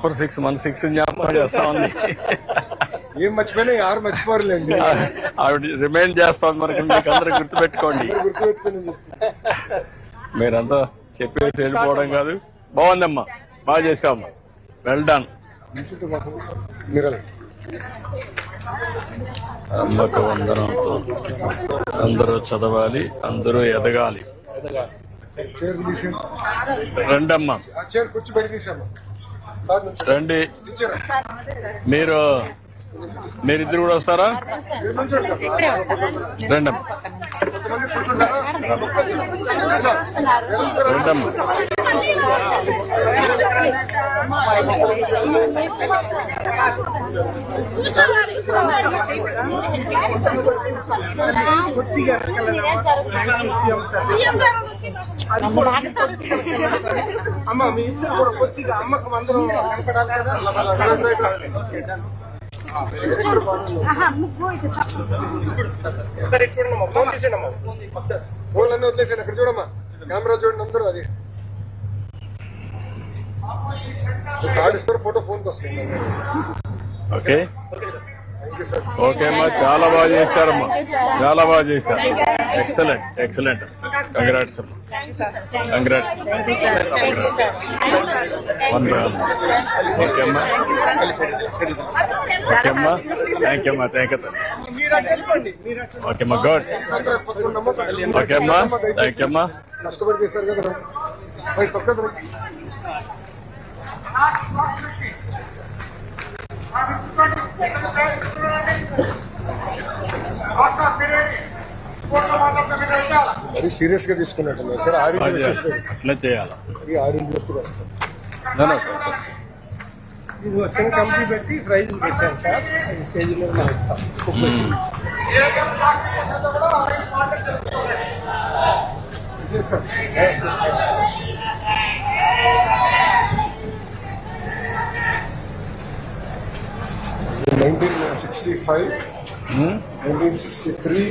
Super 6 మన 6 జ్ఞాపకం చేస్తా ఉంది. ఏం మర్చిపోయినా యారు మర్చిపోరులేండి. ఆవిడ రిమైండ్ చేస్తాం మనకి, మీకు అందరూ గుర్తుపెట్టుకోండి. మీరంతా చెప్పేసి వెళ్ళిపోవడం కాదు. బాగుందమ్మా, బాగా చేసావమ్మా, వెల్ డన్. అమ్మకు వందనంతో అందరూ చదవాలి, అందరూ ఎదగాలి. రండమ్మా, రండి. మీరిద్దరు కూడా వస్తారా? రండమ్మా, రండమ్మా. అమ్మ మీ ఇద్దరు కూడా కొద్దిగా అమ్మకు అందరూ కనపడాలి కదా. సరే చూడమ్మా, ఫోన్ తీసేయమ్మా, ఫోన్ అన్నీ వదిలేసాను. అక్కడ చూడమ్మా, కెమెరా చూడండి అందరూ. అది కార్డు ఇస్తారు, ఫోటో ఫోన్కి వస్తుంది. ఓకే ఓకే అమ్మా, చాలా బాగా చేశారమ్మా, చాలా బాగా చేశారు. Excellent excellent. కంగ్రాట్స్ అమ్మా, కంగ్రాట్స్. ఓకే అమ్మా, ఓకే అమ్మా, థ్యాంక్ యూ అమ్మా, థ్యాంక్ యూ. ఓకే అమ్మా, గుడ్. ఓకే అమ్మా, థ్యాంక్ యూ అమ్మా. కష్టపడి చేశారు కదా. అది సీరియస్ గా తీసుకున్నట్టు సార్. అట్లా చేయాలి. కంపెనీ పెట్టి ప్రైజ్ చేశారు సార్. స్టేజ్ లో $1965, 1963